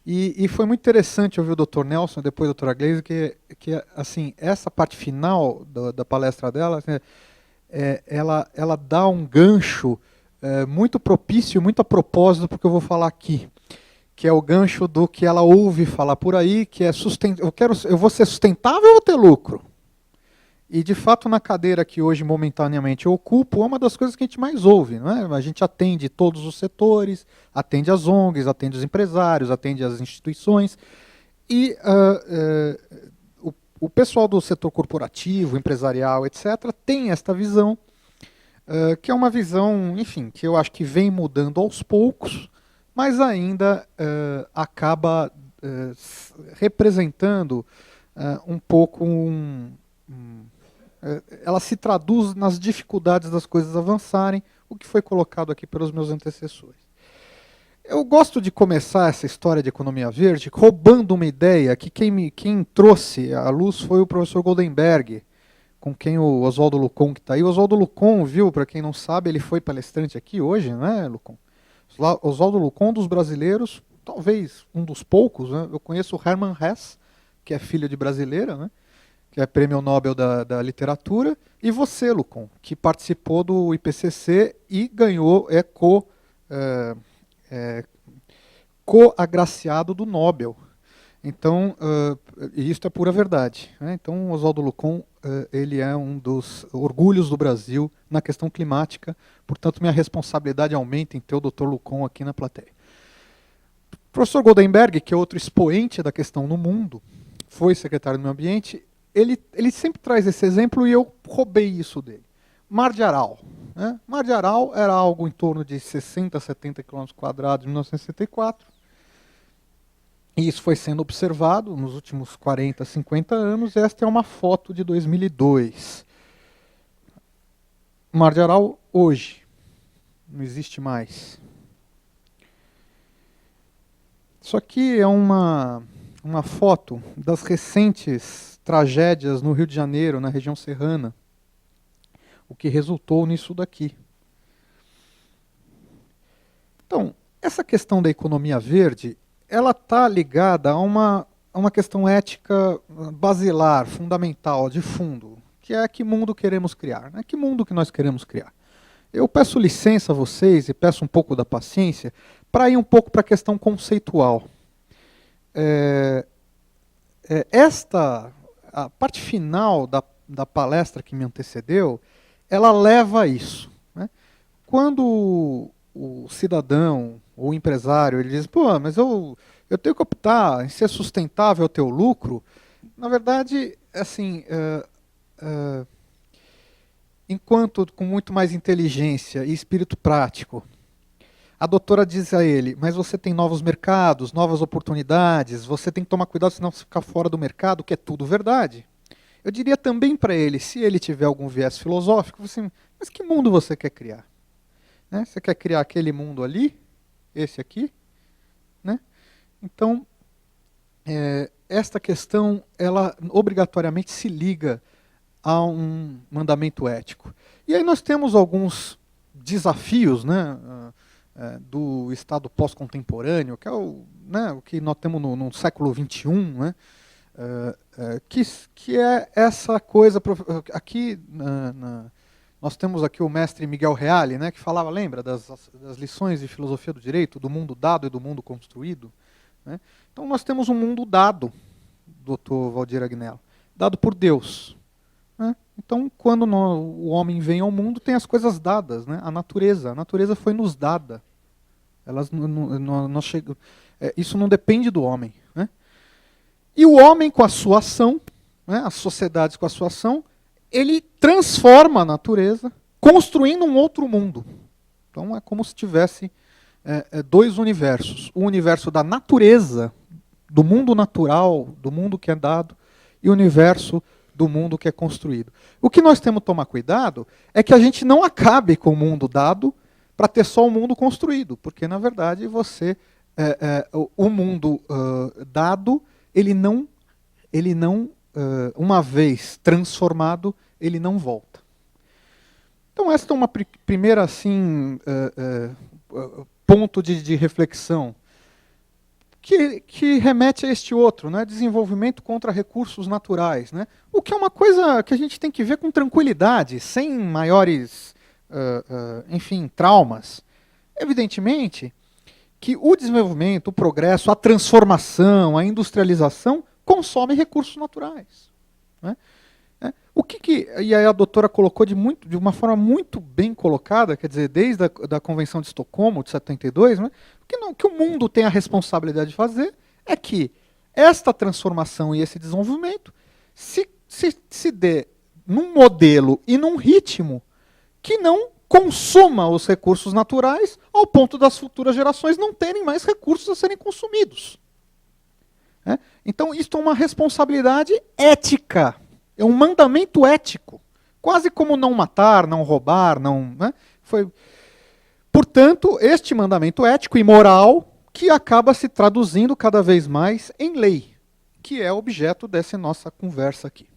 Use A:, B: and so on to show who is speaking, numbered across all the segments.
A: E foi muito interessante ouvir o Dr. Nelson, depois a doutora Gleisi, que assim, essa parte final da palestra dela, né, ela dá um gancho muito propício, muito a propósito porque eu vou falar aqui, que é o gancho do que ela ouve falar por aí, que é eu vou ser sustentável ou vou ter lucro? E de fato na cadeira que hoje momentaneamente eu ocupo, é uma das coisas que a gente mais ouve, não é? A gente atende todos os setores, atende as ONGs, atende os empresários, atende as instituições e o pessoal do setor corporativo, empresarial, etc., tem esta visão, que é uma visão, enfim, que eu acho que vem mudando aos poucos, mas ainda acaba representando um pouco ela se traduz nas dificuldades das coisas avançarem, o que foi colocado aqui pelos meus antecessores. Eu gosto de começar essa história de economia verde roubando uma ideia que quem trouxe à luz foi o professor Goldenberg, com quem o Oswaldo Lucon que está aí. O Oswaldo Lucon, viu, para quem não sabe, ele foi palestrante aqui hoje, né, Lucon? Oswaldo Lucon, dos brasileiros, talvez um dos poucos, né? Eu conheço o Hermann Hesse, que é filho de brasileira, né? Que é Prêmio Nobel da Literatura, e você, Lucon, que participou do IPCC e ganhou, é, é, co-agraciado do Nobel. Então, isso é pura verdade. Né? Então, Oswaldo Lucon, ele é um dos orgulhos do Brasil na questão climática, portanto, minha responsabilidade aumenta em ter o Dr. Lucon aqui na plateia. O professor Goldenberg, que é outro expoente da questão no mundo, foi secretário do Meio Ambiente, ele sempre traz esse exemplo e eu roubei isso dele. Mar de Aral. Né? Mar de Aral era algo em torno de 60, 70 quilômetros quadrados em 1964. E isso foi sendo observado nos últimos 40, 50 anos. Esta é uma foto de 2002. Mar de Aral hoje não existe mais. Isso aqui é uma foto das recentes tragédias no Rio de Janeiro, na região serrana, o que resultou nisso daqui. Então, essa questão da economia verde, ela está ligada a uma questão ética basilar, fundamental, de fundo, que é que mundo queremos criar, né? Que mundo que nós queremos criar. Eu peço licença a vocês e peço um pouco da paciência para ir um pouco para a questão conceitual. É, a parte final da palestra que me antecedeu, ela leva a isso. Né? Quando o cidadão ou o empresário ele diz, pô, mas eu tenho que optar em ser sustentável o teu lucro, na verdade, assim, enquanto com muito mais inteligência e espírito prático, a doutora diz a ele, mas você tem novos mercados, novas oportunidades, você tem que tomar cuidado senão você ficar fora do mercado, que é tudo verdade. Eu diria também para ele, se ele tiver algum viés filosófico, assim, mas que mundo você quer criar? Né? Você quer criar aquele mundo ali? Esse aqui? Né? Então, esta questão, ela obrigatoriamente se liga a um mandamento ético. E aí nós temos alguns desafios, né, do Estado pós-contemporâneo, que é o que nós temos no século XXI, né, que é essa coisa. Aqui nós temos aqui o mestre Miguel Reale, né, que falava, lembra, das lições de filosofia do direito, do mundo dado e do mundo construído. Né? Então nós temos um mundo dado, doutor Valdir Agnello, dado por Deus. Né? Então, quando o homem vem ao mundo, tem as coisas dadas. Né? A natureza foi nos dada. Isso não depende do homem. Né? E o homem, com a sua ação, né, as sociedades com a sua ação, ele transforma a natureza, construindo um outro mundo. Então é como se tivesse dois universos. O universo da natureza, do mundo natural, do mundo que é dado, e o universo do mundo que é construído. O que nós temos que tomar cuidado é que a gente não acabe com o mundo dado para ter só o mundo construído, porque na verdade o mundo dado, ele não, uma vez transformado, ele não volta. Então esta é uma primeira assim ponto de reflexão. que remete a este outro, né? Desenvolvimento contra recursos naturais. Né? O que é uma coisa que a gente tem que ver com tranquilidade, sem maiores, enfim, traumas. Evidentemente que o desenvolvimento, o progresso, a transformação, a industrialização consomem recursos naturais. Né? E aí a doutora colocou de uma forma muito bem colocada, quer dizer, desde a da Convenção de Estocolmo, de 72, né, que o mundo tem a responsabilidade de fazer é que esta transformação e esse desenvolvimento se dê num modelo e num ritmo que não consuma os recursos naturais ao ponto das futuras gerações não terem mais recursos a serem consumidos. Então, isto é uma responsabilidade ética. É um mandamento ético, quase como não matar, não roubar, não. Né? Portanto, este mandamento ético e moral que acaba se traduzindo cada vez mais em lei, que é objeto dessa nossa conversa aqui.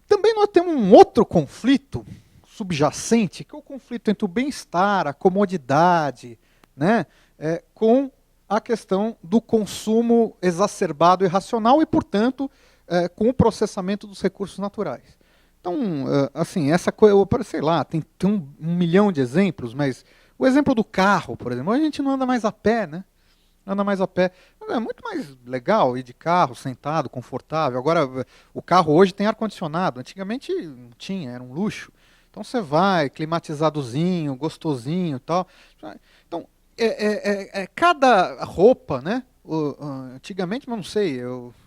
A: Também nós temos um outro conflito subjacente, que é o conflito entre o bem-estar, a comodidade, né, com a questão do consumo exacerbado e irracional e, portanto, com o processamento dos recursos naturais. Então, assim, essa coisa, sei lá, tem um milhão de exemplos, mas o exemplo do carro, por exemplo, a gente não anda mais a pé, né? Anda mais a pé. É muito mais legal ir de carro, sentado, confortável. Agora, o carro hoje tem ar-condicionado. Antigamente não tinha, era um luxo. Então você vai, climatizadozinho, gostosinho e tal. Então, cada roupa, né? Antigamente, mas não sei,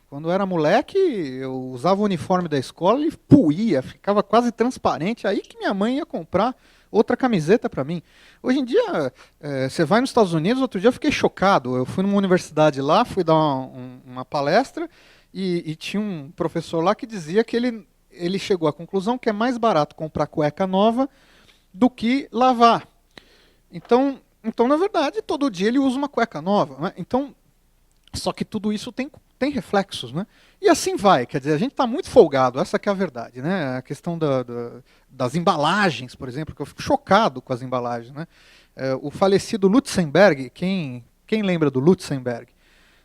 A: quando eu era moleque, eu usava o uniforme da escola e puía, ficava quase transparente. Aí que minha mãe ia comprar outra camiseta para mim. Hoje em dia, você vai nos Estados Unidos, outro dia eu fiquei chocado. Eu fui numa universidade lá, fui dar uma palestra e tinha um professor lá que dizia que ele chegou à conclusão que é mais barato comprar cueca nova do que lavar. Então, na verdade, todo dia ele usa uma cueca nova. Né? Então, só que tudo isso tem reflexos, né? E assim vai, quer dizer, a gente está muito folgado, essa que é a verdade, né? A questão das embalagens, por exemplo, que eu fico chocado com as embalagens, né? O falecido Lutzenberg, quem lembra do Lutzenberg?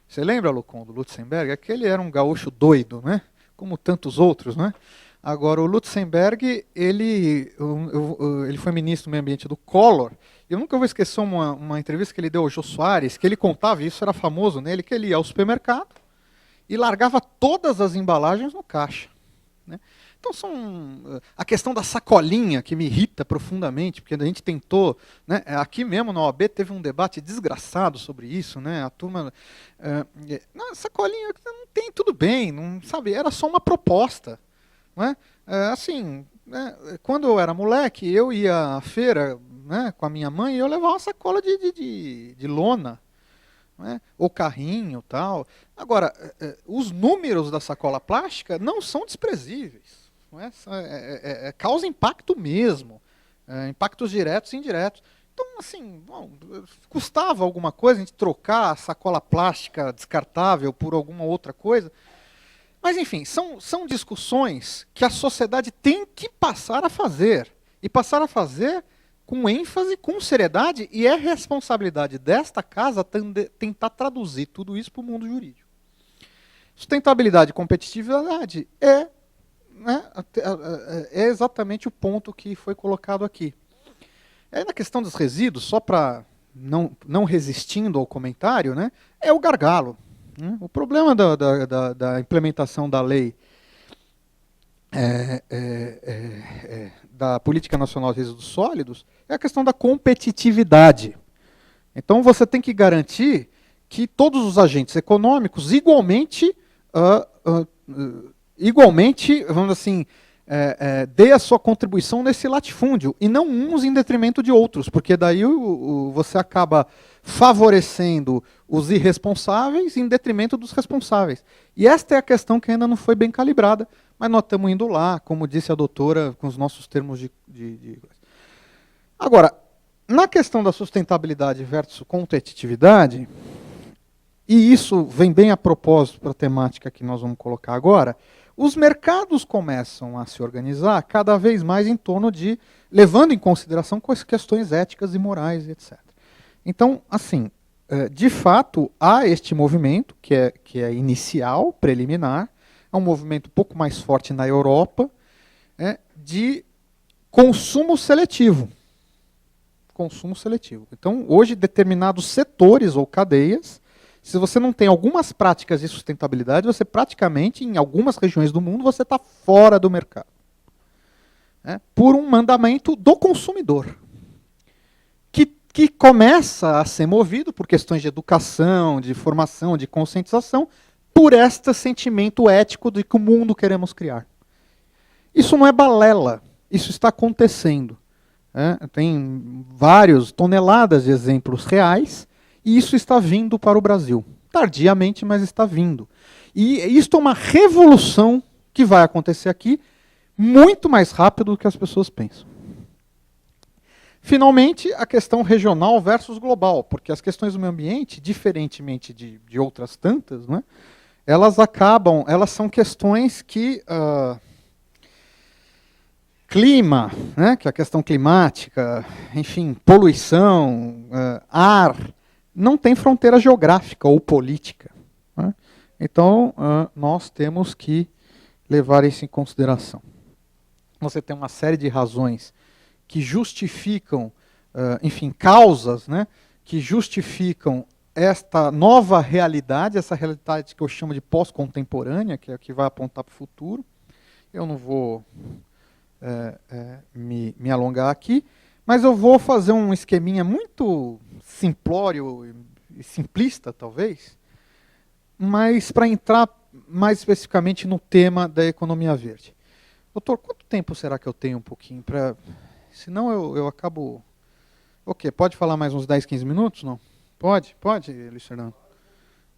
A: Você lembra, Lucon, do Lutzenberg? Aquele era um gaúcho doido, né? Como tantos outros, né? Agora, o Lutzenberg, ele foi ministro do meio ambiente do Collor. Eu nunca vou esquecer uma entrevista que ele deu ao Jô Soares, que ele contava, e isso era famoso nele, que ele ia ao supermercado e largava todas as embalagens no caixa. Né? Então, a questão da sacolinha, que me irrita profundamente, porque a gente tentou, né, aqui mesmo na OAB teve um debate desgraçado sobre isso, né, a turma, sacolinha não tem, tudo bem, não, sabe, era só uma proposta. Né? Assim, né, quando eu era moleque, eu ia à feira, né, com a minha mãe e eu levava uma sacola de lona, né, ou carrinho tal. Agora, os números da sacola plástica não são desprezíveis. Não é? Causa impacto mesmo, impactos diretos e indiretos. Então, assim, custava alguma coisa a gente trocar a sacola plástica descartável por alguma outra coisa. Mas, enfim, são discussões que a sociedade tem que passar a fazer. E passar a fazer com ênfase, com seriedade, e é responsabilidade desta casa tentar traduzir tudo isso para o mundo jurídico. Sustentabilidade e competitividade é exatamente o ponto que foi colocado aqui. Na questão dos resíduos, só para não resistindo ao comentário, né, é o gargalo. O problema da implementação da lei da Política Nacional de Resíduos Sólidos é a questão da competitividade. Então você tem que garantir que todos os agentes econômicos igualmente, vamos assim, dê a sua contribuição nesse latifúndio, e não uns em detrimento de outros, porque daí você acaba favorecendo os irresponsáveis em detrimento dos responsáveis. E esta é a questão que ainda não foi bem calibrada, mas nós estamos indo lá, como disse a doutora, com os nossos termos de... Agora, na questão da sustentabilidade versus competitividade, e isso vem bem a propósito para a temática que nós vamos colocar agora, os mercados começam a se organizar cada vez mais em torno de, levando em consideração questões éticas e morais, etc. Então, assim, de fato, há este movimento, que é inicial, preliminar, é um movimento um pouco mais forte na Europa, de consumo seletivo. Consumo seletivo. Então, hoje, determinados setores ou cadeias, se você não tem algumas práticas de sustentabilidade, você praticamente, em algumas regiões do mundo, você está fora do mercado. Por um mandamento do consumidor, que começa a ser movido por questões de educação, de formação, de conscientização, por este sentimento ético de que o mundo queremos criar. Isso não é balela, isso está acontecendo. Tem várias toneladas de exemplos reais, e isso está vindo para o Brasil. Tardiamente, mas está vindo. E isto é uma revolução que vai acontecer aqui, muito mais rápido do que as pessoas pensam. Finalmente, a questão regional versus global, porque as questões do meio ambiente, diferentemente de outras tantas, né, elas são questões que clima, né, que é a questão climática, enfim, poluição, ar, não tem fronteira geográfica ou política. Né? Então, nós temos que levar isso em consideração. Você tem uma série de razões que justificam, enfim, causas, né, que justificam esta nova realidade, essa realidade que eu chamo de pós-contemporânea, que é a que vai apontar para o futuro. Eu não vou me alongar aqui, mas eu vou fazer um esqueminha muito simplório e simplista, talvez, mas para entrar mais especificamente no tema da economia verde. Doutor, quanto tempo será que eu tenho um pouquinho para... Senão eu acabo... Ok, pode falar mais uns 10, 15 minutos? Não? Pode, Luiz Fernando.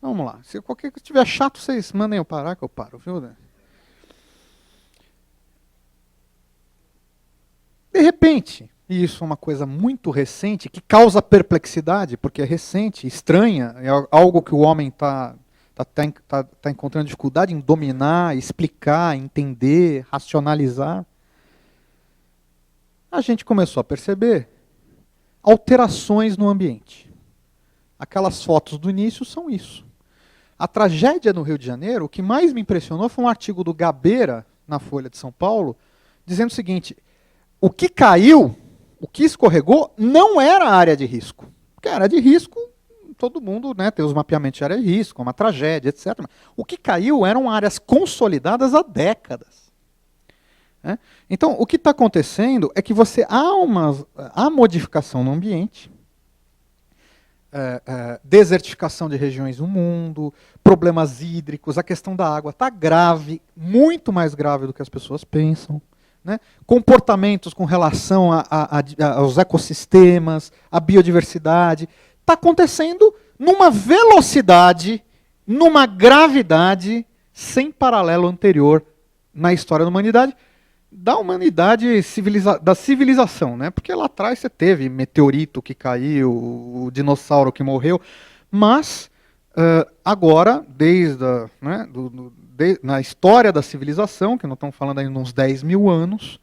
A: Vamos lá. Se qualquer coisa estiver chato, vocês mandem eu parar, que eu paro, viu? De repente, e isso é uma coisa muito recente, que causa perplexidade, porque é recente, estranha, é algo que o homem está encontrando dificuldade em dominar, explicar, entender, racionalizar. A gente começou a perceber alterações no ambiente. Aquelas fotos do início são isso. A tragédia no Rio de Janeiro, o que mais me impressionou foi um artigo do Gabeira, na Folha de São Paulo, dizendo o seguinte: o que caiu, o que escorregou, não era a área de risco. Porque a área de risco, todo mundo, né, tem os mapeamentos de área de risco, uma tragédia, etc. O que caiu eram áreas consolidadas há décadas. Então, o que está acontecendo é que há modificação no ambiente, desertificação de regiões no mundo, problemas hídricos, a questão da água está grave, muito mais grave do que as pessoas pensam. Né? Comportamentos com relação aos ecossistemas, à biodiversidade, está acontecendo numa velocidade, numa gravidade sem paralelo anterior na história da humanidade, da civilização, né? Porque lá atrás você teve meteorito que caiu, o dinossauro que morreu, mas agora, na história da civilização, que nós estamos falando aí de uns 10 mil anos,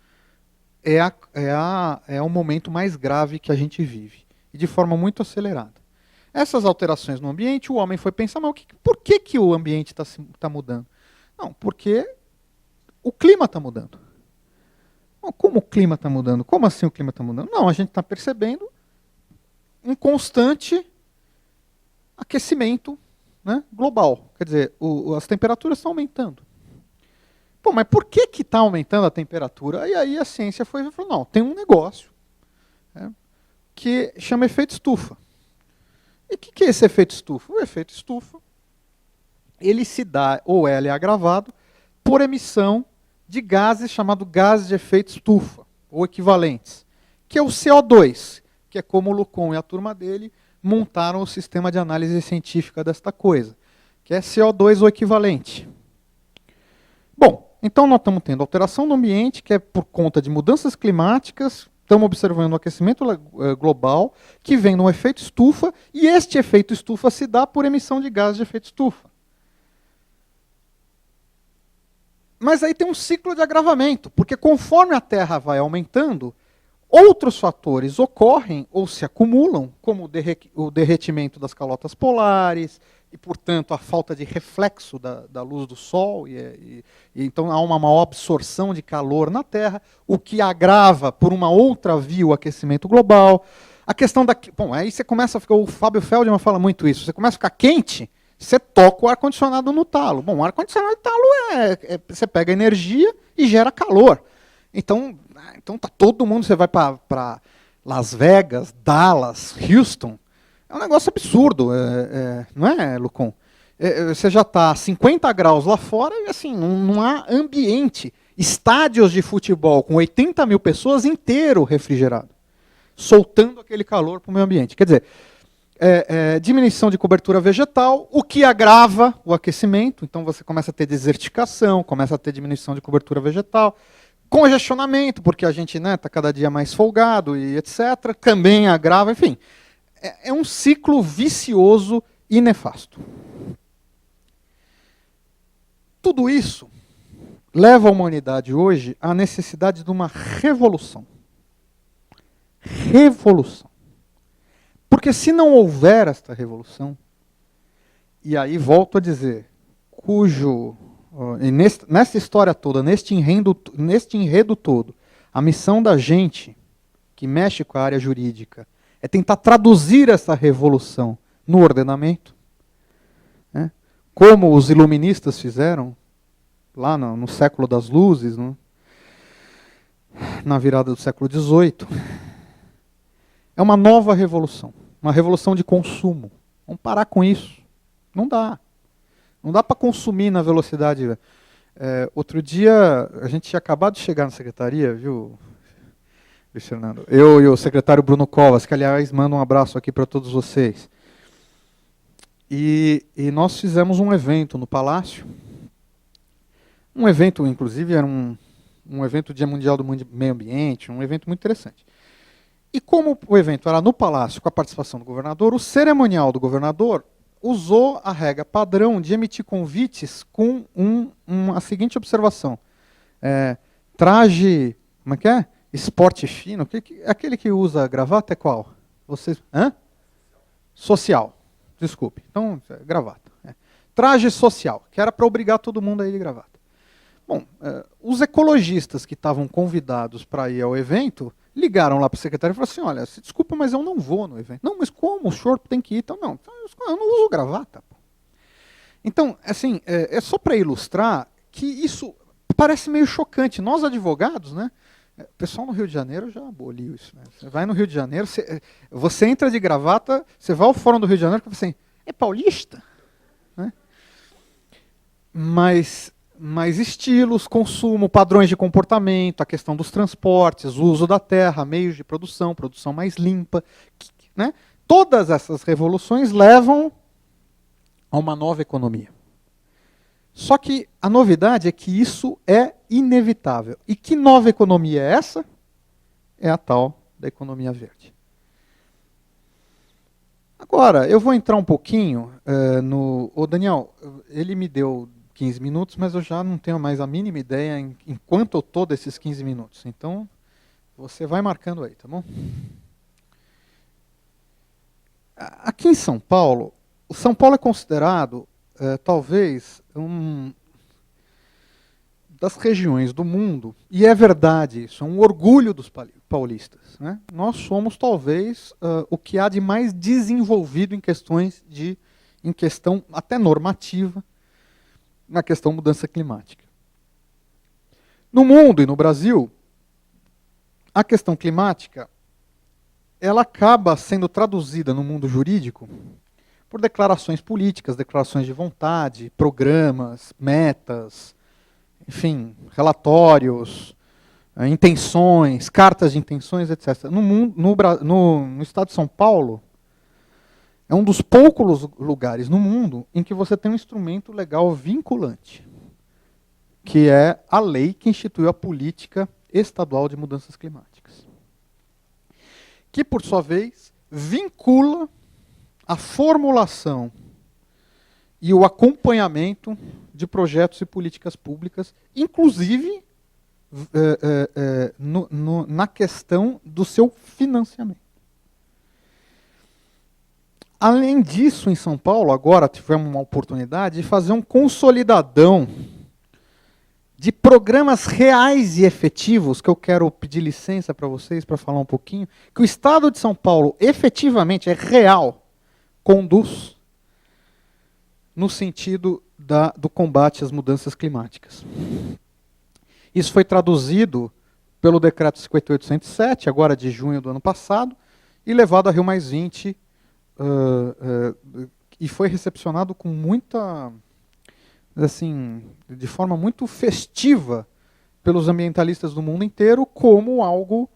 A: é o momento mais grave que a gente vive, e de forma muito acelerada. Essas alterações no ambiente, o homem foi pensar, mas por que o ambiente está mudando? Não, porque o clima está mudando. Como o clima está mudando? Como assim o clima está mudando? Não, a gente está percebendo um constante aquecimento, né, global. Quer dizer, as temperaturas estão aumentando. Pô, mas por que está aumentando a temperatura? E aí a ciência falou, não, tem um negócio, né, que chama efeito estufa. E o que é esse efeito estufa? O efeito estufa, ele se dá, ou ele é agravado, por emissão de gases chamado gases de efeito estufa, ou equivalentes, que é o CO2, que é como o Lucon e a turma dele montaram o sistema de análise científica desta coisa, que é CO2 ou equivalente. Bom, então nós estamos tendo alteração do ambiente, que é por conta de mudanças climáticas, estamos observando o aquecimento global, que vem no efeito estufa, e este efeito estufa se dá por emissão de gases de efeito estufa. Mas aí tem um ciclo de agravamento, porque conforme a Terra vai aumentando, Outros fatores ocorrem ou se acumulam, como o derretimento das calotas polares, e, portanto, a falta de reflexo da luz do Sol, e então há uma maior absorção de calor na Terra, o que agrava, por uma outra via, o aquecimento global. A questão da... Bom, aí você começa a ficar... O Fábio Feldman fala muito isso. Você começa a ficar quente, você toca o ar-condicionado no talo. Bom, o ar-condicionado no talo você pega energia e gera calor. Então tá todo mundo, você vai para Las Vegas, Dallas, Houston, é um negócio absurdo, não é, Lucon? Você já está a 50 graus lá fora e assim, não há ambiente. Estádios de futebol com 80 mil pessoas inteiro refrigerado, soltando aquele calor para o meio ambiente. Quer dizer, diminuição de cobertura vegetal, o que agrava o aquecimento, então você começa a ter desertificação, começa a ter diminuição de cobertura vegetal, congestionamento, porque a gente está cada dia mais folgado e etc. Também agrava, enfim. É um ciclo vicioso e nefasto. Tudo isso leva a humanidade hoje à necessidade de uma revolução. Revolução. Porque se não houver esta revolução, e aí volto a dizer, nessa história toda, neste enredo todo, a missão da gente, que mexe com a área jurídica, é tentar traduzir essa revolução no ordenamento, né? Como os iluministas fizeram, lá no século das luzes, na virada do século XVIII. É uma nova revolução, uma revolução de consumo. Vamos parar com isso. Não dá. Não dá para consumir na velocidade. Outro dia, a gente tinha acabado de chegar na secretaria, viu, Luiz Fernando? Eu e o secretário Bruno Covas, que, aliás, manda um abraço aqui para todos vocês. E nós fizemos um evento no Palácio. Um evento, inclusive, era um evento do Dia Mundial do Meio Ambiente, um evento muito interessante. E como o evento era no Palácio, com a participação do governador, o cerimonial do governador usou a regra padrão de emitir convites com a seguinte observação. Traje, como é que é? Esporte fino, aquele que usa gravata é qual? Vocês, social, desculpe. Então, gravata. Traje social, que era para obrigar todo mundo a ir de gravata. Bom, os ecologistas que estavam convidados para ir ao evento ligaram lá para o secretário e falaram assim, olha, desculpa, mas eu não vou no evento. Não, mas como? O senhor tem que ir? Então, não, eu não uso gravata. Então, assim, é só para ilustrar que isso parece meio chocante. Nós, advogados, né? O pessoal no Rio de Janeiro já aboliu isso. Né? Você vai no Rio de Janeiro, você entra de gravata, você vai ao fórum do Rio de Janeiro e fala assim, é paulista? Né? Mas estilos, consumo, padrões de comportamento, a questão dos transportes, o uso da terra, meios de produção mais limpa, né? Todas essas revoluções levam a uma nova economia. Só que a novidade é que isso é inevitável. E que nova economia é essa? É a tal da economia verde. Agora, eu vou entrar um pouquinho no... O Daniel, ele me deu 15 minutos, mas eu já não tenho mais a mínima ideia em quanto eu estou desses 15 minutos. Então, você vai marcando aí, tá bom? Aqui em São Paulo é considerado, talvez, das regiões do mundo, e é verdade isso, é um orgulho dos paulistas. Né? Nós somos, talvez, o que há de mais desenvolvido em questão até normativa, na questão mudança climática. No mundo e no Brasil, a questão climática ela acaba sendo traduzida no mundo jurídico por declarações políticas, declarações de vontade, programas, metas, enfim, relatórios, intenções, cartas de intenções, etc. No estado de São Paulo, é um dos poucos lugares no mundo em que você tem um instrumento legal vinculante, que é a lei que instituiu a política estadual de mudanças climáticas. Que, por sua vez, vincula a formulação e o acompanhamento de projetos e políticas públicas, inclusive na questão do seu financiamento. Além disso, em São Paulo, agora tivemos uma oportunidade de fazer um consolidadão de programas reais e efetivos, que eu quero pedir licença para vocês para falar um pouquinho, que o Estado de São Paulo efetivamente é real, conduz no sentido do combate às mudanças climáticas. Isso foi traduzido pelo Decreto 5807, agora de junho do ano passado, e levado a Rio+20, e foi recepcionado com muita, assim, de forma muito festiva pelos ambientalistas do mundo inteiro como algo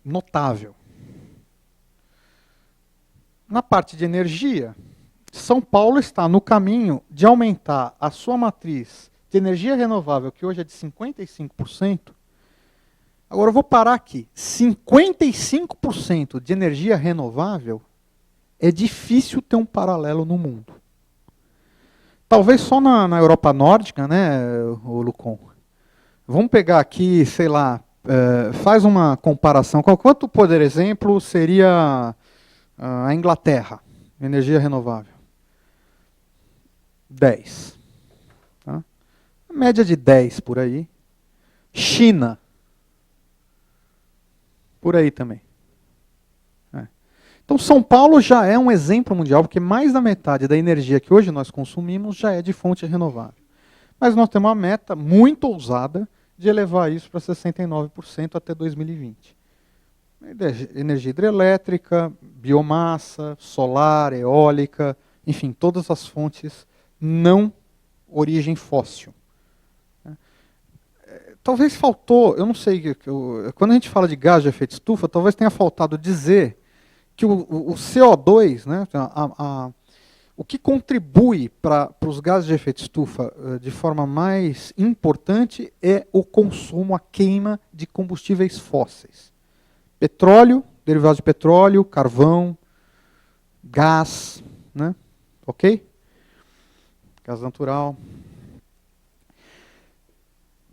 A: notável. Na parte de energia, São Paulo está no caminho de aumentar a sua matriz de energia renovável, que hoje é de 55%. Agora eu vou parar aqui. 55% de energia renovável é difícil ter um paralelo no mundo. Talvez só na Europa Nórdica, né, o Lucon? Vamos pegar aqui, sei lá, faz uma comparação. Quanto, por exemplo, seria a Inglaterra, energia renovável? 10. Tá? Média de 10 por aí. China, por aí também. Então, São Paulo já é um exemplo mundial, porque mais da metade da energia que hoje nós consumimos já é de fonte renovável. Mas nós temos uma meta muito ousada de elevar isso para 69% até 2020. Energia hidrelétrica, biomassa, solar, eólica, enfim, todas as fontes não origem fóssil. Talvez faltou, eu não sei, quando a gente fala de gás de efeito estufa, talvez tenha faltado dizer que o CO2, né, o que contribui para os gases de efeito estufa de forma mais importante é o consumo, a queima de combustíveis fósseis. Petróleo, derivados de petróleo, carvão, gás, né, ok? Gás natural.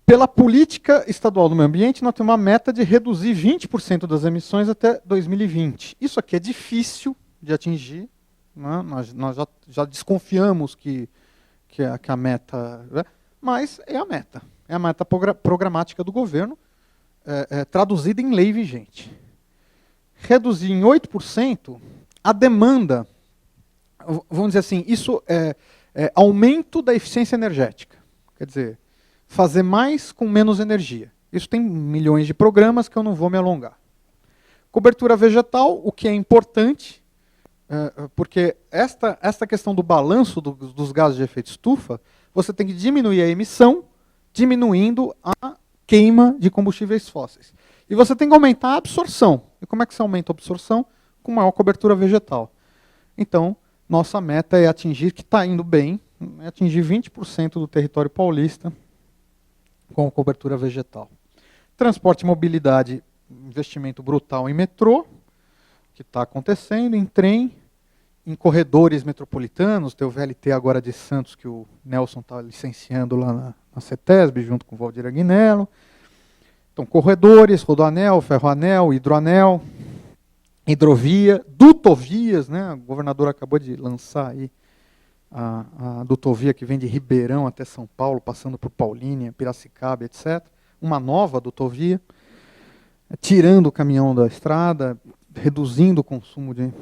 A: Pela política estadual do meio ambiente, nós temos uma meta de reduzir 20% das emissões até 2020. Isso aqui é difícil de atingir, né? Nós já desconfiamos que a meta... Né? Mas é a meta. É a meta programática do governo, traduzida em lei vigente. Reduzir em 8% a demanda, vamos dizer assim, isso é aumento da eficiência energética. Quer dizer, fazer mais com menos energia. Isso tem milhões de programas que eu não vou me alongar. Cobertura vegetal, o que é importante, porque esta questão do balanço dos gases de efeito estufa, você tem que diminuir a emissão, diminuindo a queima de combustíveis fósseis. E você tem que aumentar a absorção. E como é que você aumenta a absorção? Com maior cobertura vegetal. Então, nossa meta é atingir, que está indo bem, é atingir 20% do território paulista com cobertura vegetal. Transporte e mobilidade, investimento brutal em metrô, que está acontecendo, em trem, em corredores metropolitanos, tem o VLT agora de Santos, que o Nelson está licenciando lá na CETESB, junto com o Valdir Aguinello. Então, corredores, rodoanel, ferroanel, hidroanel, hidrovia, dutovias, né? O governador acabou de lançar aí a dutovia que vem de Ribeirão até São Paulo, passando por Paulínia, Piracicaba, etc. Uma nova dutovia, tirando o caminhão da estrada, reduzindo o consumo de...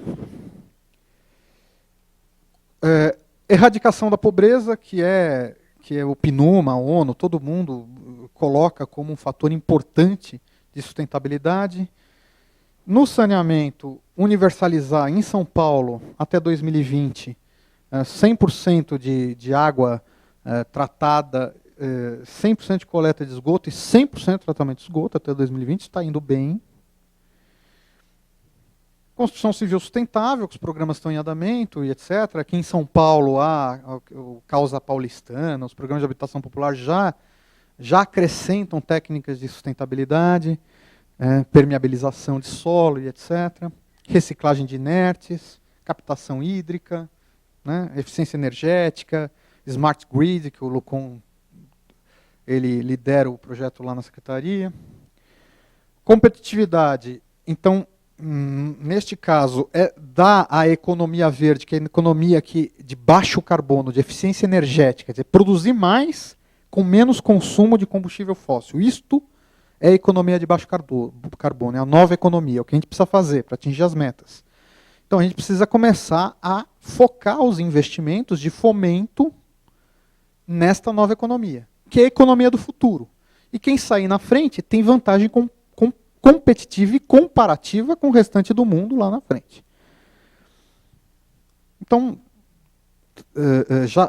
A: erradicação da pobreza, que é o PNUD, a ONU, todo mundo coloca como um fator importante de sustentabilidade. No saneamento, universalizar em São Paulo, até 2020, 100% de água tratada, 100% de coleta de esgoto e 100% de tratamento de esgoto até 2020, está indo bem. Construção civil sustentável, que os programas estão em andamento e etc. Aqui em São Paulo, o Causa Paulistana, os programas de habitação popular já acrescentam técnicas de sustentabilidade, permeabilização de solo e etc. Reciclagem de inertes, captação hídrica, né, eficiência energética, smart grid, que o Lucon ele lidera o projeto lá na secretaria. Competitividade, então, neste caso, dá à economia verde, que é a economia de baixo carbono, de eficiência energética, quer dizer, produzir mais com menos consumo de combustível fóssil. Isto é a economia de baixo carbono, é a nova economia, é o que a gente precisa fazer para atingir as metas. Então a gente precisa começar a focar os investimentos de fomento nesta nova economia, que é a economia do futuro. E quem sair na frente tem vantagem competitiva e comparativa com o restante do mundo lá na frente. Então,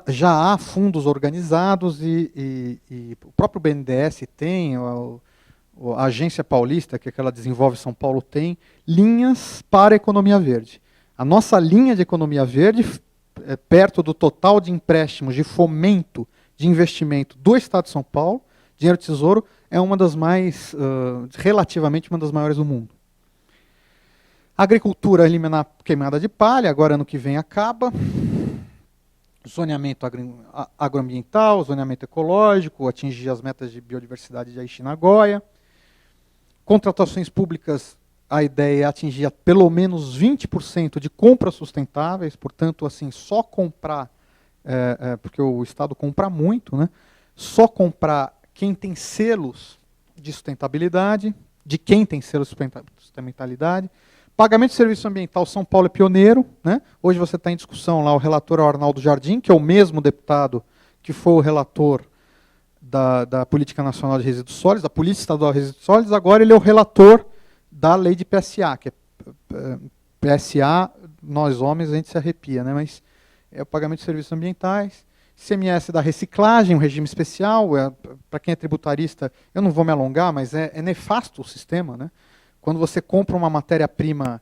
A: já há fundos organizados e o próprio BNDES tem, a Agência Paulista, que é que ela desenvolve São Paulo, tem linhas para a economia verde. A nossa linha de economia verde, perto do total de empréstimos de fomento de investimento do Estado de São Paulo, dinheiro do Tesouro, é uma das mais, relativamente uma das maiores do mundo. Agricultura, eliminar queimada de palha, agora ano que vem acaba. Zoneamento agroambiental, zoneamento ecológico, atingir as metas de biodiversidade de Aichi Nagoya. Contratações públicas, a ideia é atingir pelo menos 20% de compras sustentáveis, portanto, assim, só comprar, porque o Estado compra muito, né? Só comprar quem tem selos de sustentabilidade, de quem tem selos de sustentabilidade. Pagamento de serviço ambiental, São Paulo é pioneiro, né? Hoje você está em discussão lá, o relator é o Arnaldo Jardim, que é o mesmo deputado que foi o relator da Política Nacional de Resíduos Sólidos, da Política Estadual de Resíduos Sólidos, agora ele é o relator da lei de PSA, que é PSA, nós homens a gente se arrepia, né? Mas é o pagamento de serviços ambientais. ICMS da reciclagem, um regime especial, para quem é tributarista, eu não vou me alongar, mas é nefasto o sistema, né? Quando você compra uma matéria-prima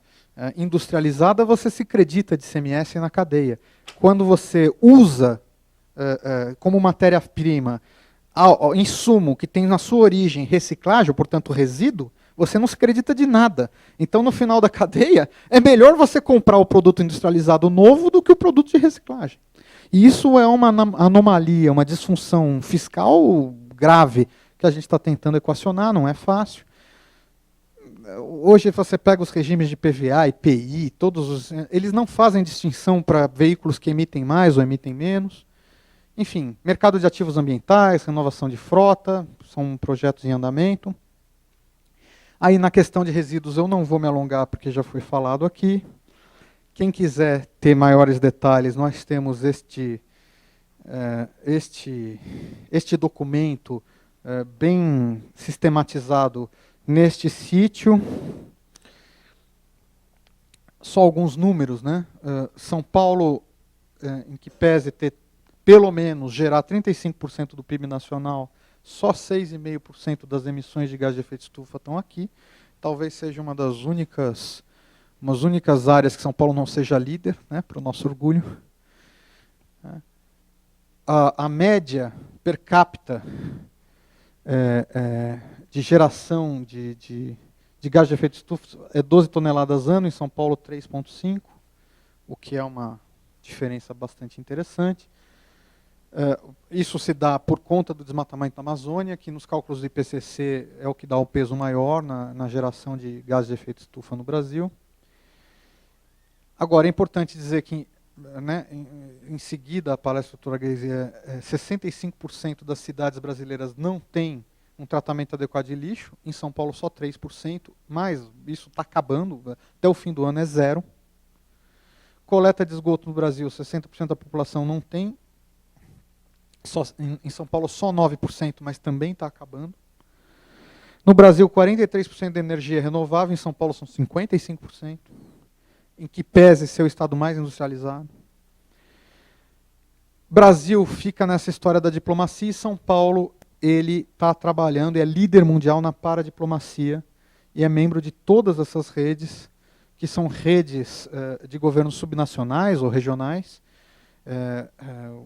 A: industrializada, você se acredita de ICMS na cadeia. Quando você usa como matéria-prima insumo que tem na sua origem reciclagem, portanto resíduo, você não se acredita de nada. Então, no final da cadeia, é melhor você comprar o produto industrializado novo do que o produto de reciclagem. E isso é uma anomalia, uma disfunção fiscal grave que a gente está tentando equacionar, não é fácil. Hoje você pega os regimes de PVA, IPI, eles não fazem distinção para veículos que emitem mais ou emitem menos. Enfim, mercado de ativos ambientais, renovação de frota, são projetos em andamento. Aí na questão de resíduos eu não vou me alongar porque já foi falado aqui. Quem quiser ter maiores detalhes, nós temos este documento bem sistematizado neste sítio. Só alguns números, né? São Paulo, em que pese ter pelo menos gerar 35% do PIB nacional, só 6,5% das emissões de gás de efeito estufa estão aqui. Talvez seja umas únicas áreas que São Paulo não seja líder, né, para o nosso orgulho. A média per capita de geração de gás de efeito estufa é 12 toneladas ano, em São Paulo 3,5, o que é uma diferença bastante interessante. Isso se dá por conta do desmatamento da Amazônia, que nos cálculos do IPCC é o que dá o peso maior na geração de gases de efeito estufa no Brasil. Agora, é importante dizer que, né, em seguida, a palestra da doutora Geise, 65% das cidades brasileiras não têm um tratamento adequado de lixo, em São Paulo só 3%, mas isso está acabando, até o fim do ano é zero. Coleta de esgoto no Brasil, 60% da população não tem, em São Paulo só 9%, mas também está acabando. No Brasil, 43% da energia é renovável, em São Paulo são 55%, em que pese ser o estado mais industrializado. Brasil fica nessa história da diplomacia e São Paulo ele está trabalhando, é líder mundial na paradiplomacia e é membro de todas essas redes, que são redes de governos subnacionais ou regionais.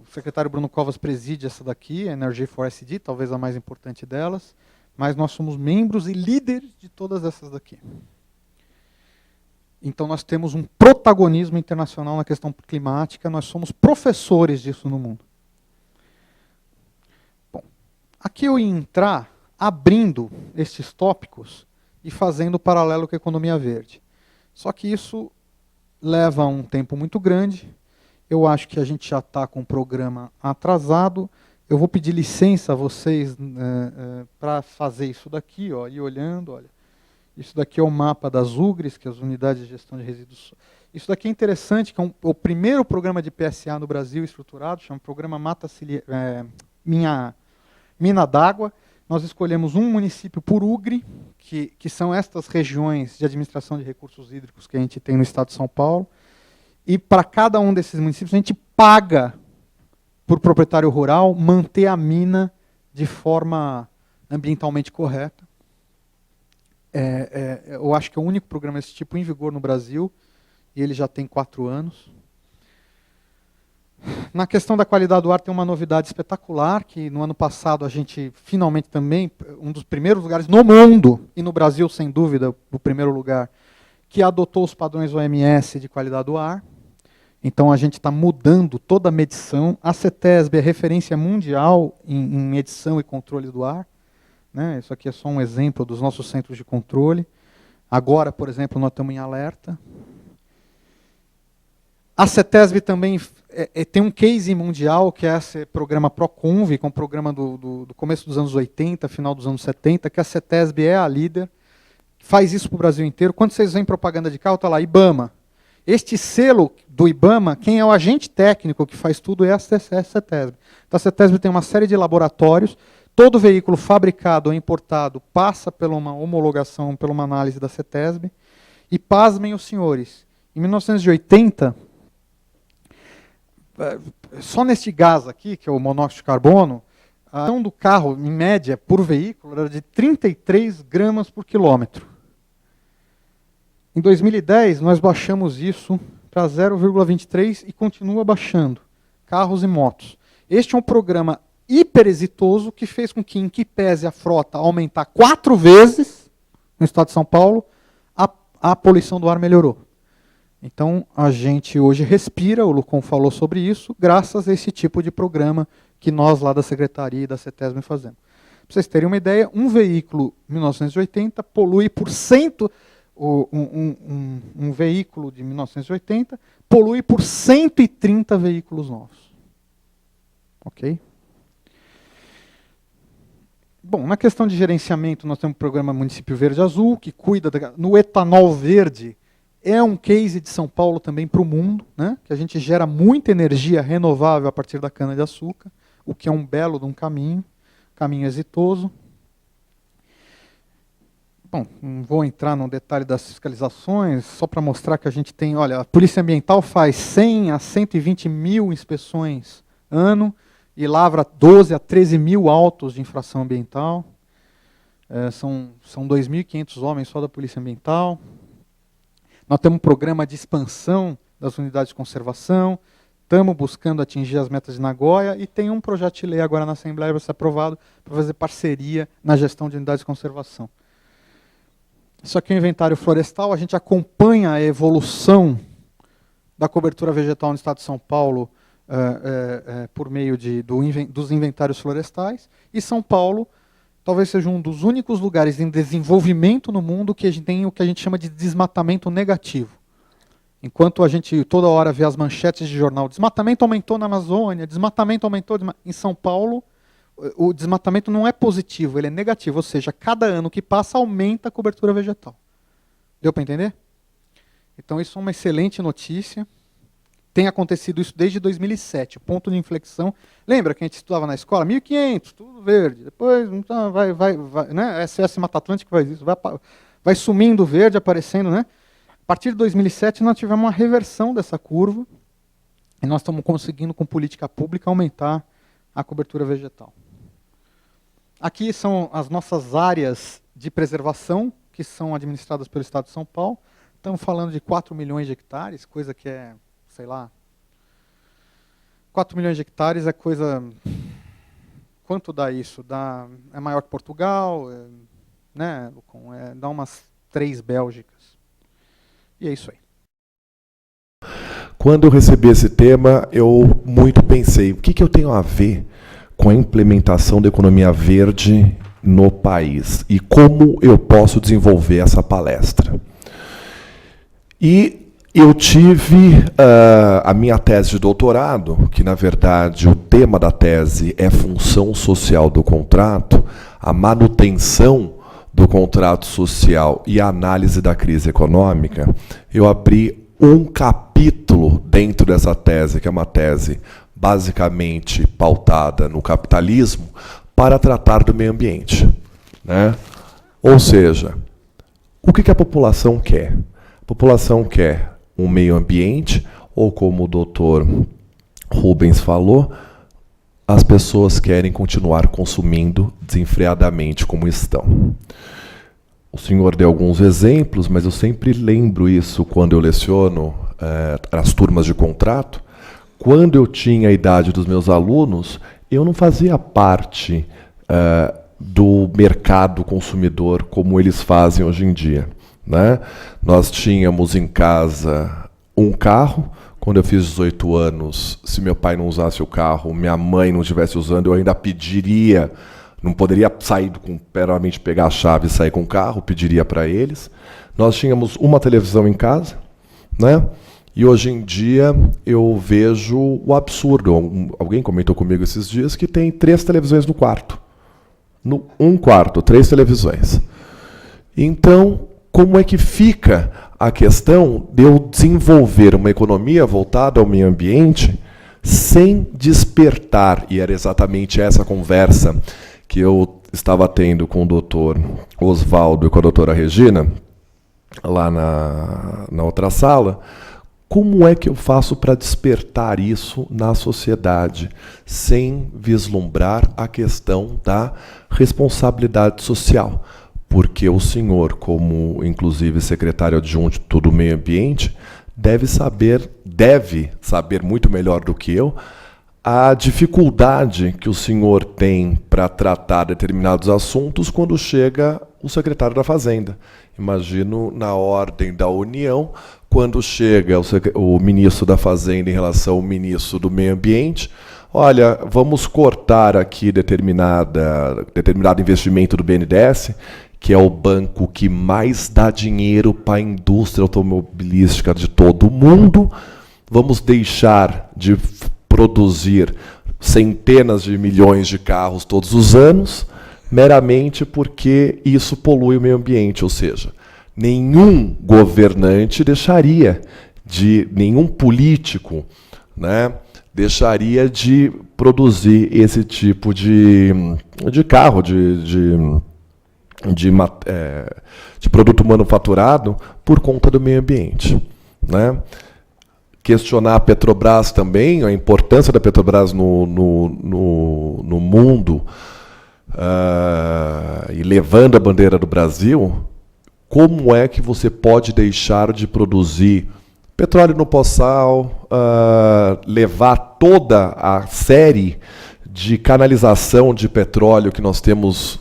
A: O secretário Bruno Covas preside essa daqui, a Energy4SD, talvez a mais importante delas, mas nós somos membros e líderes de todas essas daqui. Então nós temos um protagonismo internacional na questão climática, nós somos professores disso no mundo. Bom, Aqui eu ia entrar abrindo estes tópicos e fazendo paralelo com a economia verde. Só que isso leva um tempo muito grande. Eu acho que a gente já está com o programa atrasado. Eu vou pedir licença a vocês para fazer isso daqui, ó, e olhando, olha. Isso daqui é o mapa das UGRES, que é as Unidades de Gestão de Resíduos. Isso daqui é interessante, que é o primeiro programa de PSA no Brasil estruturado, chama Programa Mina d'Água. Nós escolhemos um município por UGRE, que são estas regiões de administração de recursos hídricos que a gente tem no estado de São Paulo. E para cada um desses municípios, a gente paga para o proprietário rural manter a mina de forma ambientalmente correta. Eu acho que é o único programa desse tipo em vigor no Brasil, e ele já tem 4 anos. Na questão da qualidade do ar tem uma novidade espetacular, que no ano passado a gente finalmente também, um dos primeiros lugares no mundo, e no Brasil sem dúvida o primeiro lugar, que adotou os padrões OMS de qualidade do ar. Então a gente está mudando toda a medição. A CETESB é referência mundial em medição e controle do ar. Né? Isso aqui é só um exemplo dos nossos centros de controle. Agora, por exemplo, nós estamos em alerta. A CETESB também tem um case mundial, que é esse programa ProConv, que é um programa do começo dos anos 80, final dos anos 70, que a CETESB é a líder, faz isso para o Brasil inteiro. Quando vocês veem propaganda de carro, está lá, IBAMA. Este selo do IBAMA, quem é o agente técnico que faz tudo é a CETESB. Então, a CETESB tem uma série de laboratórios. Todo veículo fabricado ou importado passa por uma homologação, por uma análise da CETESB. E pasmem os senhores, em 1980, só neste gás aqui, que é o monóxido de carbono, a emissão do carro, em média, por veículo, era de 33 gramas por quilômetro. Em 2010, nós baixamos isso para 0,23 e continua baixando, carros e motos. Este é um programa hiper exitoso que fez com que, em que pese a frota aumentar 4 vezes no estado de São Paulo, a poluição do ar melhorou. Então, a gente hoje respira, o Lucon falou sobre isso, graças a esse tipo de programa que nós lá da Secretaria e da CETESB fazemos. Para vocês terem uma ideia, um veículo 1980 polui por cento, um veículo de 1980 polui por 130 veículos novos. Ok? Bom, na questão de gerenciamento, nós temos o programa Município Verde Azul, que cuida no etanol verde. É um case de São Paulo também para o mundo, né? Que a gente gera muita energia renovável a partir da cana-de-açúcar, o que é um belo de um caminho exitoso. Bom, não vou entrar no detalhe das fiscalizações, só para mostrar que a gente tem, olha, a Polícia Ambiental faz 100 a 120 mil inspeções ano e lavra 12 a 13 mil autos de infração ambiental. São 2.500 homens só da Polícia Ambiental. Nós temos um programa de expansão das unidades de conservação, estamos buscando atingir as metas de Nagoya e tem um projeto de lei agora na Assembleia vai ser aprovado para fazer parceria na gestão de unidades de conservação. Isso aqui é o inventário florestal, a gente acompanha a evolução da cobertura vegetal no estado de São Paulo por meio dos inventários florestais, e São Paulo talvez seja um dos únicos lugares em desenvolvimento no mundo que a gente tem o que a gente chama de desmatamento negativo. Enquanto a gente toda hora vê as manchetes de jornal, desmatamento aumentou na Amazônia, desmatamento aumentou, em São Paulo, o desmatamento não é positivo, ele é negativo, ou seja, cada ano que passa aumenta a cobertura vegetal. Deu para entender? Então isso é uma excelente notícia. Tem acontecido isso desde 2007, o ponto de inflexão. Lembra que a gente estudava na escola? 1500, tudo verde. Depois então, vai, né? SS Mata Atlântica faz isso, vai sumindo verde, aparecendo, né? A partir de 2007 nós tivemos uma reversão dessa curva e nós estamos conseguindo, com política pública, aumentar a cobertura vegetal. Aqui são as nossas áreas de preservação, que são administradas pelo Estado de São Paulo. Estamos falando de 4 milhões de hectares, coisa que é, sei lá, 4 milhões de hectares é coisa... Quanto dá isso? É maior que Portugal, né? Dá umas 3 Bélgicas. E é isso aí.
B: Quando eu recebi esse tema, eu muito pensei, o que eu tenho a ver com a implementação da economia verde no país e como eu posso desenvolver essa palestra. E eu tive a minha tese de doutorado, que, na verdade, o tema da tese é função social do contrato, a manutenção do contrato social e a análise da crise econômica. Eu abri um capítulo dentro dessa tese, que é uma tese basicamente pautada no capitalismo, para tratar do meio ambiente, né? Ou seja, o que a população quer? A população quer um meio ambiente, ou como o doutor Rubens falou, as pessoas querem continuar consumindo desenfreadamente como estão. O senhor deu alguns exemplos, mas eu sempre lembro isso quando eu leciono as turmas de contrato. Quando eu tinha a idade dos meus alunos, eu não fazia parte do mercado consumidor como eles fazem hoje em dia, né? Nós tínhamos em casa um carro. Quando eu fiz 18 anos, se meu pai não usasse o carro, minha mãe não estivesse usando, eu ainda pediria, não poderia sair, meramente pegar a chave e sair com o carro, pediria para eles. Nós tínhamos uma televisão em casa, né? E hoje em dia eu vejo o absurdo. Alguém comentou comigo esses dias que tem 3 televisões no quarto. Um quarto, 3 televisões. Então, como é que fica a questão de eu desenvolver uma economia voltada ao meio ambiente sem despertar? E era exatamente essa conversa que eu estava tendo com o doutor Oswaldo e com a doutora Regina, lá na outra sala. Como é que eu faço para despertar isso na sociedade, sem vislumbrar a questão da responsabilidade social? Porque o senhor, como inclusive secretário adjunto do meio ambiente, deve saber muito melhor do que eu, a dificuldade que o senhor tem para tratar determinados assuntos quando chega o secretário da Fazenda. Imagino na ordem da União, quando chega o ministro da Fazenda em relação ao ministro do Meio Ambiente, olha, vamos cortar aqui determinado investimento do BNDES, que é o banco que mais dá dinheiro para a indústria automobilística de todo o mundo, vamos deixar de produzir centenas de milhões de carros todos os anos, meramente porque isso polui o meio ambiente, ou seja, nenhum governante deixaria nenhum político, né, deixaria de produzir esse tipo de carro, de produto manufaturado por conta do meio ambiente, né? Questionar a Petrobras também, a importância da Petrobras no mundo, e levando a bandeira do Brasil, como é que você pode deixar de produzir petróleo no pós-sal, levar toda a série de canalização de petróleo que nós temos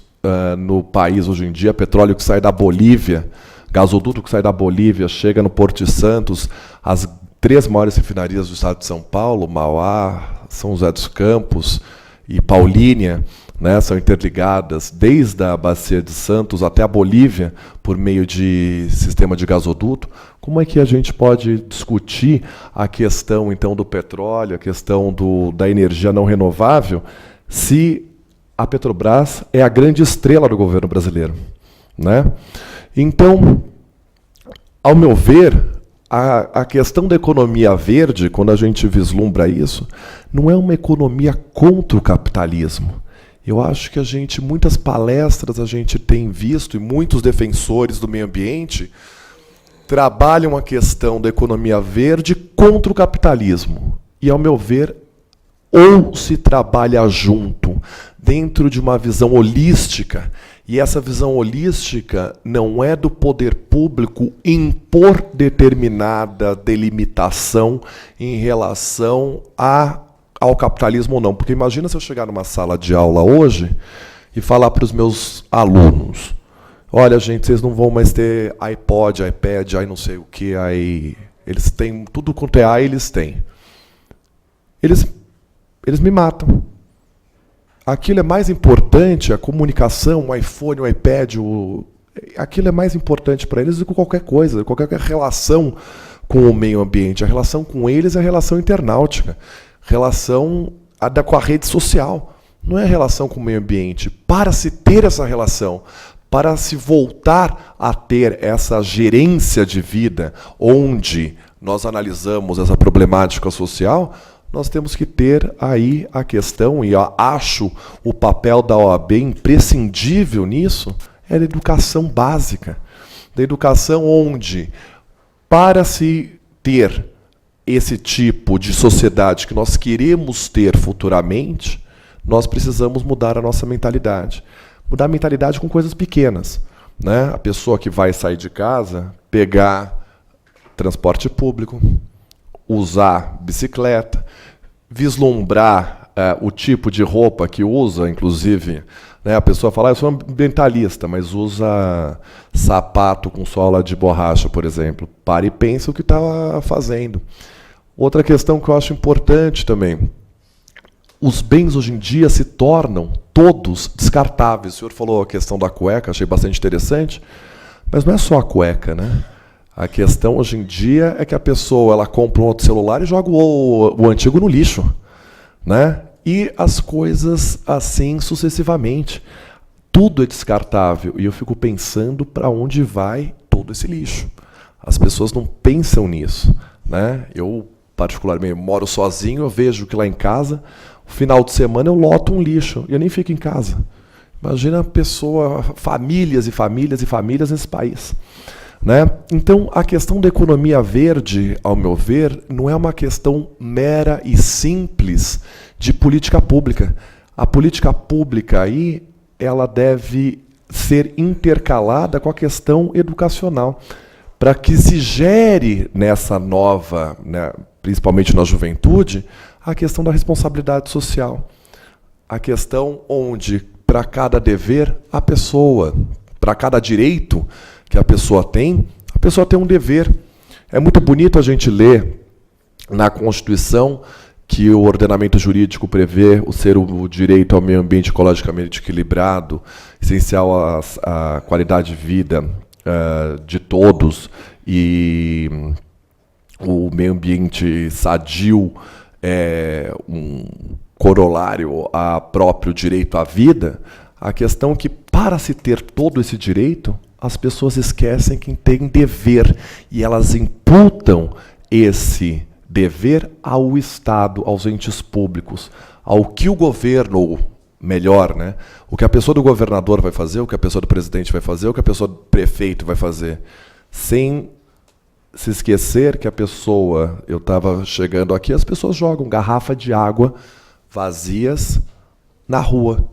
B: no país hoje em dia, petróleo que sai da Bolívia, gasoduto que sai da Bolívia, chega no Porto de Santos, as 3 maiores refinarias do estado de São Paulo, Mauá, São José dos Campos e Paulínia, né, são interligadas desde a Bacia de Santos até a Bolívia por meio de sistema de gasoduto. Como é que a gente pode discutir a questão então do petróleo, a questão da energia não renovável, se a Petrobras é a grande estrela do governo brasileiro, né? Então, ao meu ver, a questão da economia verde, quando a gente vislumbra isso, não é uma economia contra o capitalismo. Eu acho que muitas palestras a gente tem visto, e muitos defensores do meio ambiente trabalham a questão da economia verde contra o capitalismo. E, ao meu ver, ou se trabalha junto, dentro de uma visão holística, e essa visão holística não é do poder público impor determinada delimitação em relação ao capitalismo ou não. Porque imagina se eu chegar numa sala de aula hoje e falar para os meus alunos, olha, gente, vocês não vão mais ter iPod, iPad, aí não sei o que, aí eles têm, tudo quanto é eles têm. Eles me matam. aquilo é mais importante, a comunicação, o iPhone, o iPad, aquilo é mais importante para eles do que qualquer coisa, qualquer relação com o meio ambiente. A relação com eles é a relação internáutica, relação com a rede social. Não é a relação com o meio ambiente. Para se ter essa relação, para se voltar a ter essa gerência de vida, onde nós analisamos essa problemática social, nós temos que ter aí a questão, e eu acho o papel da OAB imprescindível nisso, é a educação básica. Da educação onde, para se ter esse tipo de sociedade que nós queremos ter futuramente, nós precisamos mudar a nossa mentalidade. Mudar a mentalidade com coisas pequenas, né? A pessoa que vai sair de casa, pegar transporte público, usar bicicleta, vislumbrar o tipo de roupa que usa, inclusive, né? A pessoa fala, eu sou ambientalista, mas usa sapato com sola de borracha, por exemplo. Para e pensa o que está fazendo. Outra questão que eu acho importante também, os bens hoje em dia se tornam todos descartáveis. O senhor falou a questão da cueca, achei bastante interessante, mas não é só a cueca, né? A questão hoje em dia é que a pessoa ela compra um outro celular e joga o antigo no lixo, né? E as coisas assim sucessivamente. Tudo é descartável. E eu fico pensando para onde vai todo esse lixo. As pessoas não pensam nisso, né? Eu, particularmente, moro sozinho, eu vejo que lá em casa, no final de semana eu loto um lixo e eu nem fico em casa. Imagina a pessoa, famílias e famílias e famílias nesse país, né? Então, a questão da economia verde, ao meu ver, não é uma questão mera e simples de política pública. A política pública aí, ela deve ser intercalada com a questão educacional, para que se gere nessa nova, né, principalmente na juventude, a questão da responsabilidade social. A questão onde, para cada dever, a pessoa, para cada direito que a pessoa tem um dever. É muito bonito a gente ler na Constituição que o ordenamento jurídico prevê o direito ao meio ambiente ecologicamente equilibrado, essencial à qualidade de vida de todos, e o meio ambiente sadio é um corolário a próprio direito à vida. A questão é que, para se ter todo esse direito, as pessoas esquecem que tem dever, e elas imputam esse dever ao Estado, aos entes públicos, ao que o governo, melhor, né? O que a pessoa do governador vai fazer, o que a pessoa do presidente vai fazer, o que a pessoa do prefeito vai fazer, sem se esquecer que a pessoa, eu estava chegando aqui, as pessoas jogam garrafa de água vazias na rua.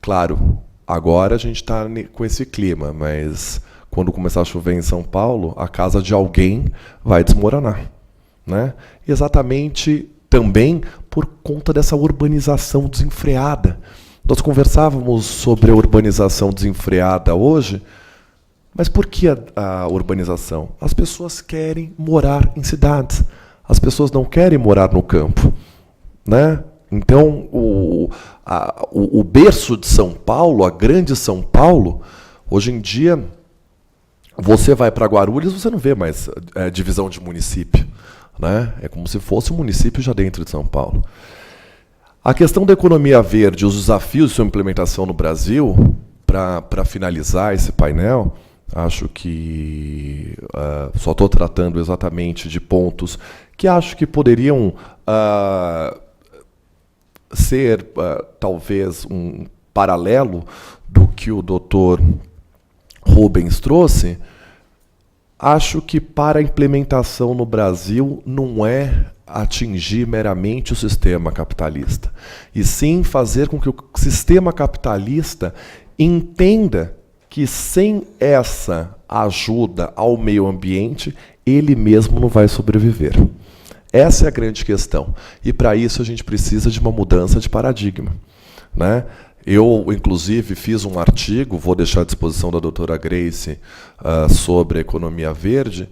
B: Claro, agora a gente está com esse clima, mas quando começar a chover em São Paulo, a casa de alguém vai desmoronar, né? Exatamente também por conta dessa urbanização desenfreada. Nós conversávamos sobre a urbanização desenfreada hoje, mas por que a urbanização? As pessoas querem morar em cidades, as pessoas não querem morar no campo, né? Então, o berço de São Paulo, a grande São Paulo, hoje em dia, você vai para Guarulhos, você não vê mais divisão de município, né? É como se fosse um município já dentro de São Paulo. A questão da economia verde, os desafios de sua implementação no Brasil, para finalizar esse painel, acho que só estou tratando exatamente de pontos que acho que poderiam ser, talvez, um paralelo do que o Dr. Rubens trouxe. Acho que para a implementação no Brasil não é atingir meramente o sistema capitalista, e sim fazer com que o sistema capitalista entenda que sem essa ajuda ao meio ambiente, ele mesmo não vai sobreviver. Essa é a grande questão. E para isso a gente precisa de uma mudança de paradigma, né? Eu, inclusive, fiz um artigo, vou deixar à disposição da doutora Grace, sobre a economia verde,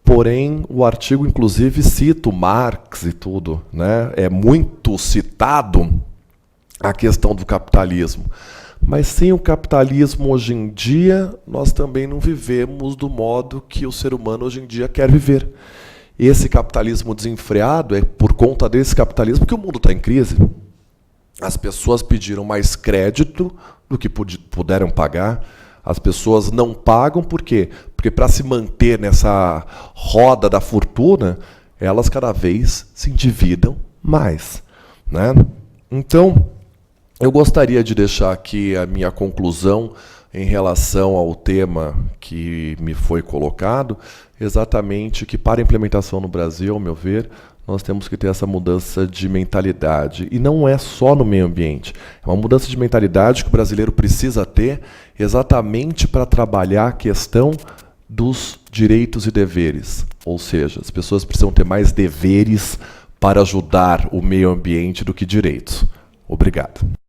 B: porém, o artigo, inclusive, cita o Marx e tudo, né? É muito citado a questão do capitalismo. Mas sem o capitalismo hoje em dia, nós também não vivemos do modo que o ser humano hoje em dia quer viver. Esse capitalismo desenfreado é por conta desse capitalismo que o mundo está em crise. As pessoas pediram mais crédito do que puderam pagar. As pessoas não pagam, por quê? Porque para se manter nessa roda da fortuna, elas cada vez se endividam mais, né? Então, eu gostaria de deixar aqui a minha conclusão em relação ao tema que me foi colocado, exatamente que para a implementação no Brasil, ao meu ver, nós temos que ter essa mudança de mentalidade. E não é só no meio ambiente. É uma mudança de mentalidade que o brasileiro precisa ter exatamente para trabalhar a questão dos direitos e deveres. Ou seja, as pessoas precisam ter mais deveres para ajudar o meio ambiente do que direitos. Obrigado.